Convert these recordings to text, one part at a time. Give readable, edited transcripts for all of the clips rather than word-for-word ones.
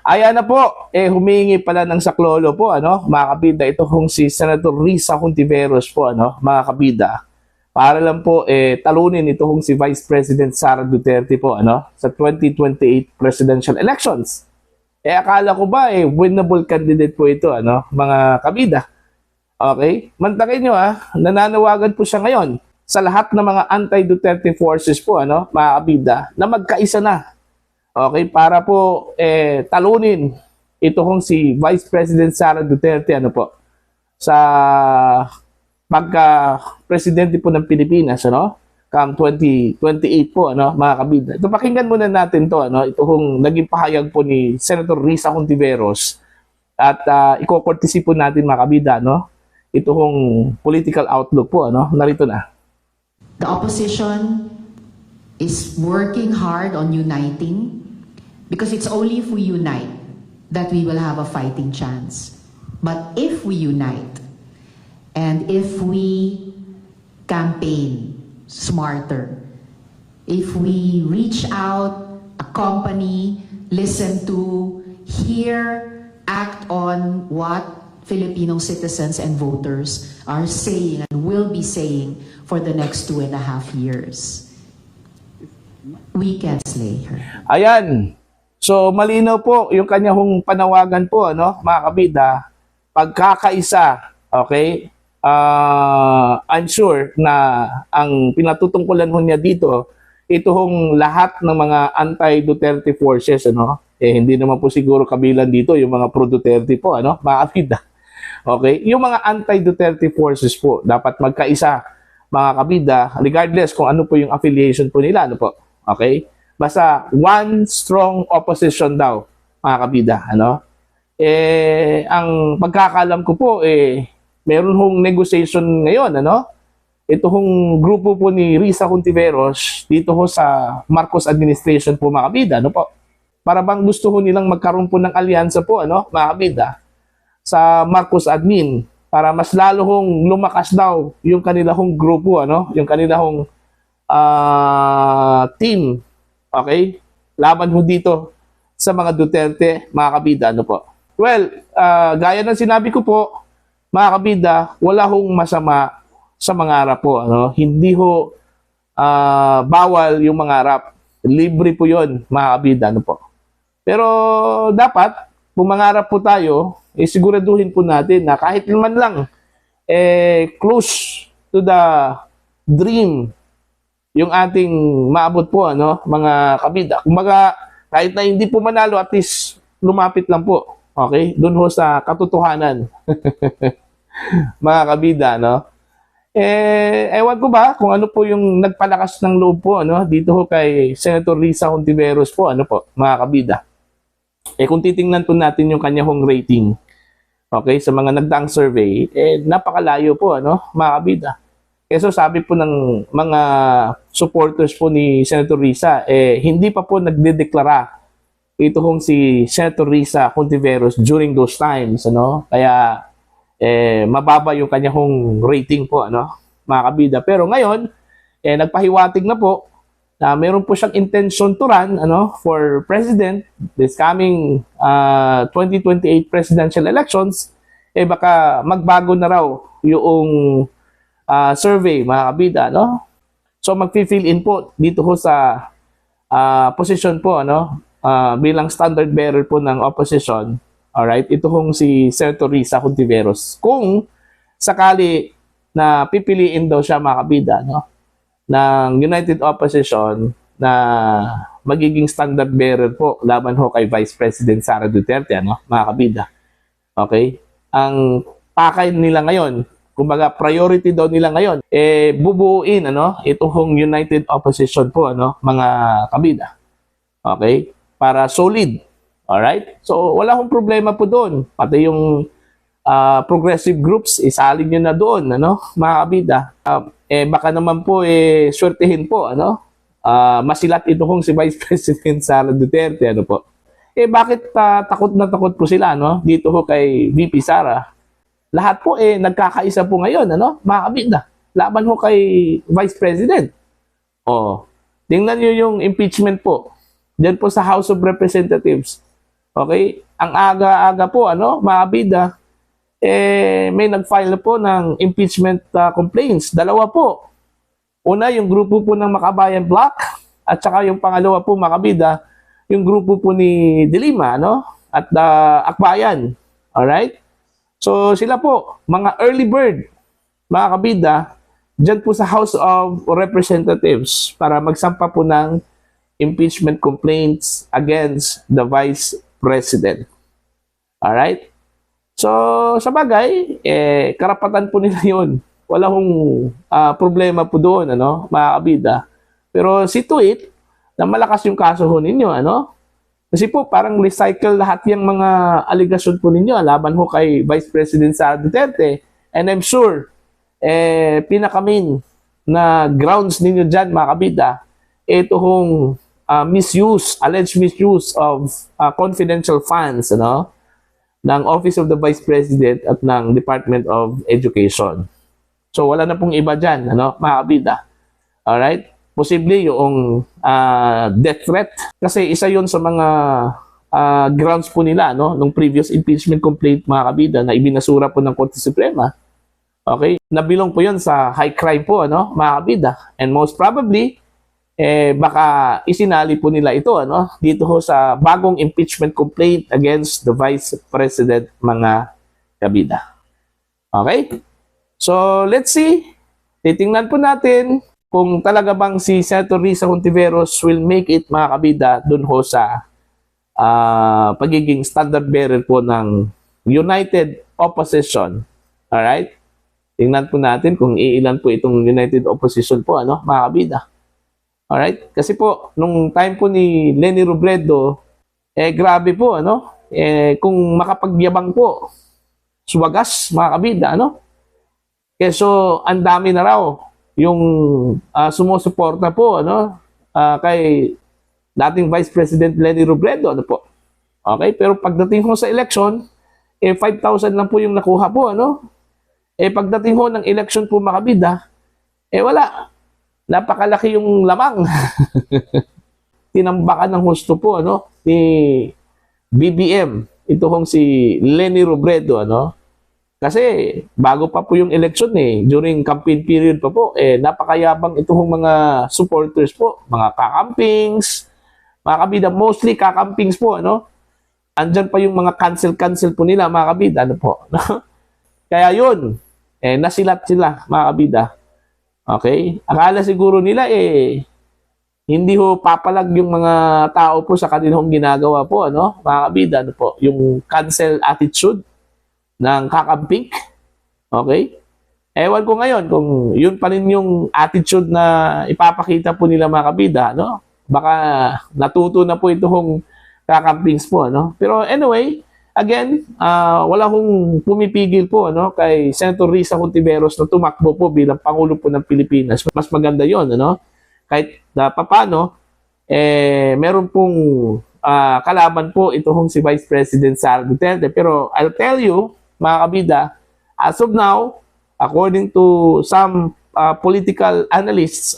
Ayan na po, humingi pala ng saklolo po, mga kabida, ito kung si Senator Risa Hontiveros po, mga kabida, para lang po, talunin ito kung si Vice President Sara Duterte po, sa 2028 presidential elections. Akala ko ba, winnable candidate po ito, mga kabida. Okay? Mantakin nyo, nananawagan po siya ngayon sa lahat ng mga anti-Duterte forces po, mga kabida, na magkaisa na. Okay, para po talunin ito kung si Vice President Sara Duterte sa pagka-presidente po ng Pilipinas come 2028 po mga kabida. Ito pakinggan muna natin to ito kung naging pahayag po ni Senator Risa Hontiveros at iko-courtesy po natin mga kabida ito kung political outlook po narito na. The opposition is working hard on uniting. Because it's only if we unite that we will have a fighting chance. But if we unite and if we campaign smarter, if we reach out, accompany, listen to, hear, act on what Filipino citizens and voters are saying and will be saying for the next 2.5 years, we can slay her. Ayan. So, malinaw po yung kanyang panawagan po, mga kabida, pagkakaisa, okay? I'm sure na ang pinatutungkulan ho niya dito, ito hong lahat ng mga anti-Duterte forces, hindi naman po siguro kabilang dito yung mga pro-Duterte po, mga kabida. Okay? Yung mga anti-Duterte forces po, dapat magkaisa, mga kabida, regardless kung ano po yung affiliation po nila, Okay? Basta one strong opposition daw, mga kabida, ang pagkakalam ko po, meron hong negotiation ngayon, ito hong grupo po ni Risa Hontiveros dito ho sa Marcos administration po, mga kabida, para bang gusto ho nilang magkaroon po ng alyansa po, mga kabida, sa Marcos admin, para mas lalo hong lumakas daw yung kanila hong grupo, yung kanila hong team. Okay? Laban ho dito sa mga Duterte, mga kabida, Well, gaya ng sinabi ko po, mga kabida, wala hong masama sa mangarap po, Hindi ho bawal yung mangarap. Libre po 'yon, mga kabida, Pero dapat, kung mangarap po tayo, siguraduhin po natin na kahit naman lang close to the dream yung ating maabot po, mga kabida. Kumbaga, kahit na hindi po manalo, at least lumapit lang po. Okay? Doon ho sa katotohanan. Mga kabida, ewan ko ba kung ano po yung nagpalakas ng loob po, dito ho kay Senator Risa Hontiveros po, mga kabida. Kung titingnan po natin yung kanyang rating, okay, sa mga nagdaang survey, napakalayo po, mga kabida. So sabi po ng mga supporters po ni Senator Risa, hindi pa po nagdedeklara ito kung si Senator Risa Hontiveros during those times, Kaya mababa yung kanyang rating po, mga kabida. Pero ngayon, nagpahiwatig na po na meron po siyang intention to run, for president this coming 2028 presidential elections. Baka magbago na raw yung survey, mga kabida, So magfi-fill in po dito ho sa position po, bilang standard bearer po ng opposition. Alright, ito hong si Senator Risa Hontiveros. Kung sakali na pipiliin daw siya, mga kabida, ng United Opposition na magiging standard bearer po laban ho kay Vice President Sara Duterte, mga kabida. Okay? Ang pakay nila ngayon, kumbaga priority daw nila ngayon, bubuuin ito hong United Opposition po, mga kabida. Okay? Para solid. Alright? So wala hong problema po doon. Pati yung progressive groups, isalin nyo na doon, mga kabida. Baka naman po swertihin po, masilat ito kung si Vice President Sara Duterte, bakit takot na takot po sila, dito ho kay VP Sara? Lahat po nagkakaisa po ngayon, mga kabida. Laban ho kay Vice President. Tingnan nyo yung impeachment po. Diyan po sa House of Representatives. Okay? Ang aga-aga po, mga kabida, may nag-file na po ng impeachment complaints. Dalawa po. Una, yung grupo po ng Makabayan Block, at saka yung pangalawa po, mga kabida, yung grupo po ni De Lima, at Akbayan. Alright? So, sila po, mga early bird, mga kabida, dyan po sa House of Representatives para magsampa po ng impeachment complaints against the Vice President. Alright? So, sa bagay, karapatan po nila yun. Wala hong problema po doon, mga kabida. Pero see to it, na malakas yung kaso ho ninyo, Kasi po, parang recycle lahat yung mga aligasyon po ninyo laban ho kay Vice President Sara Duterte. And I'm sure, pinaka-main na grounds ninyo dyan, mga kabida, ito hong alleged misuse of confidential funds, ng Office of the Vice President at ng Department of Education. So, wala na pong iba dyan, mga kabida. Alright? Posible yung death threat. Kasi isa yon sa mga grounds po nila, nung previous impeachment complaint, mga kabida, na ibinasura po ng Korte Suprema. Okay? Nabilong po yon sa high crime po, mga kabida. And most probably, baka isinali po nila ito, dito ho sa bagong impeachment complaint against the Vice President, mga kabida. Okay? So, let's see. Titingnan po natin kung talaga bang si Senator Risa Hontiveros will make it, mga kabida, dun ho sa pagiging standard bearer po ng United Opposition. Alright? Tingnan po natin kung iilan po itong United Opposition po, mga kabida. Alright? Kasi po, nung time po ni Leni Robredo, grabe po, kung makapagyabang po, suwagas, mga kabida, so, ang dami na raw yung sumusuporta po, kay dating Vice President Leni Robredo, po. Okay? Pero pagdating ho sa election, 5,000 lang po yung nakuha po, pagdating ho ng election po, mga kabida, wala. Napakalaki yung lamang. Tinambakan ng husto po, ni BBM. Ito hong si Leni Robredo, Kasi bago pa po yung election during campaign period pa po, napakayabang ito hong mga supporters po, mga kakampings, mga kabida, mostly kakampings po, Andyan pa yung mga cancel po nila, mga kabida, po. Kaya yun, nasilat sila, mga kabida. Okay? Akala siguro nila hindi ho papalag yung mga tao po sa kanilang ginagawa po, mga kabida, po. Yung cancel attitude ng kakamping. Okay? Ewan ko ngayon kung yun pa rin yung attitude na ipapakita po nila, mga kabida, Baka natuto na po itong kakampings po, Pero anyway, again, wala hong pumipigil po kay Senator Risa Hontiveros na tumakbo po bilang Pangulo po ng Pilipinas. Mas maganda yon, kahit paano, meron pong kalaban po itong si Vice President Sara Duterte. Pero I'll tell you, mga kabida, as of now, according to some political analysts,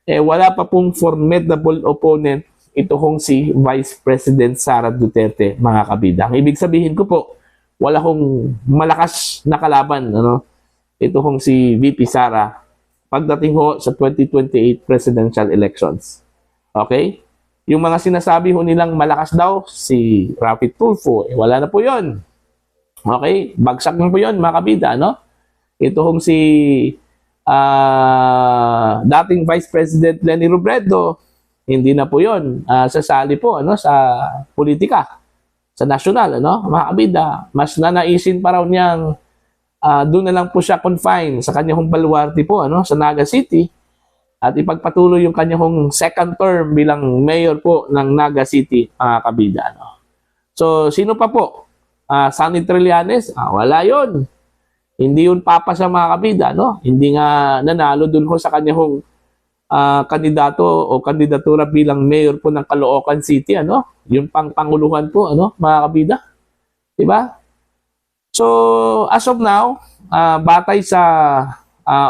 wala pa pong formidable opponent ito hong si Vice President Sara Duterte, mga kabida. Ang ibig sabihin ko po, wala hong malakas na kalaban, ito hong si VP Sara pagdating ho sa 2028 presidential elections. Okay? Yung mga sinasabi ho nilang malakas daw, si Rafi Tulfo, wala na po yon. Okay? Bagsak na po yon, mga kabida, Ito hong si dating Vice President Leni Robredo, hindi na po yun sasali po sa politika, sa nasyonal, mga kabida. Mas nanaisin pa raw niyang doon na lang po siya confine sa kanyang baluarte po, sa Naga City, at ipagpatuloy yung kanyang second term bilang mayor po ng Naga City, mga kabida. So, sino pa po? Sonny Trillanes? Wala yon. Hindi yun papasa, mga kabida, Hindi nga nanalo doon ho sa kanyang kandidato o kandidatura bilang mayor po ng Caloocan City, yung pangpanguluhan po, mga kabida. Diba? So, as of now, batay sa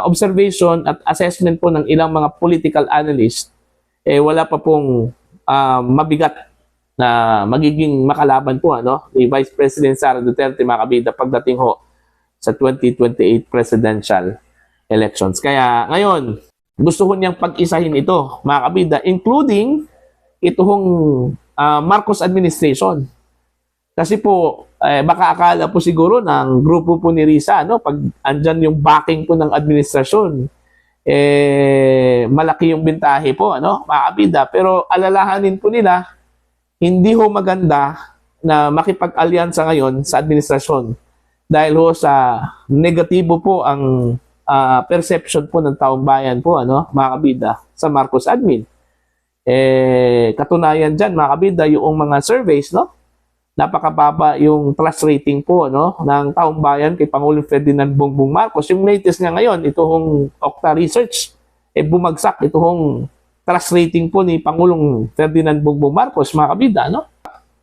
observation at assessment po ng ilang mga political analysts, wala pa pong mabigat na magiging makalaban po ni Vice President Sara Duterte, mga kabida, pagdating ho sa 2028 presidential elections. Kaya ngayon, gusto ko niyang pag-isahin ito, mga kabida, including itong Marcos administration. Kasi po, baka akala po siguro ng grupo po ni Risa, pag andyan yung backing po ng administrasyon, malaki yung bintahe po, mga kabida. Pero alalahanin po nila, hindi ho maganda na makipag-alyansa ngayon sa administrasyon. Dahil ho sa negatibo po ang perception po ng taong bayan po, mga kabida, sa Marcos admin. Katunayan dyan, mga kabida, yung mga surveys, napakababa yung trust rating po ng taong bayan kay Pangulong Ferdinand Bongbong Marcos. Yung latest nga ngayon, itong Okta Research, bumagsak itong trust rating po ni Pangulong Ferdinand Bongbong Marcos, mga kabida,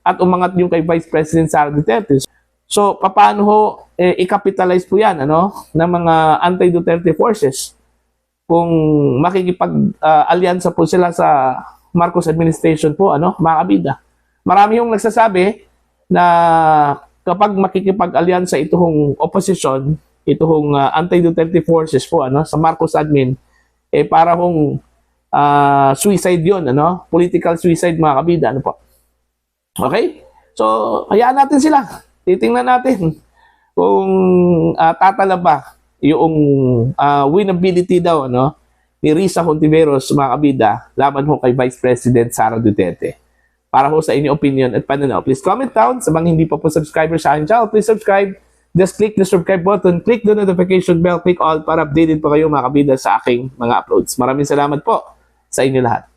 at umangat yung kay Vice President Sara Duterte. So, paano ho i-capitalize po yan ng mga anti-Duterte forces kung makikipag-alyansa po sila sa Marcos administration po, mga kabida. Marami yung nagsasabi na kapag makikipag-alyansa itong opposition, itong anti-Duterte forces po sa Marcos admin, para hong suicide yun, political suicide, mga kabida, po. Okay? So, hayaan natin sila. Titingnan natin kung tatala ba yung winnability daw ni Risa Hontiveros, mga kabida, laban ho kay Vice President Sara Duterte. Para ho sa inyong opinion at pananaw, please comment down. Sa mga hindi pa po subscriber sa aking channel, please subscribe. Just click the subscribe button, click the notification bell, click all para updated po kayo, mga kabida, sa aking mga uploads. Maraming salamat po sa inyo lahat.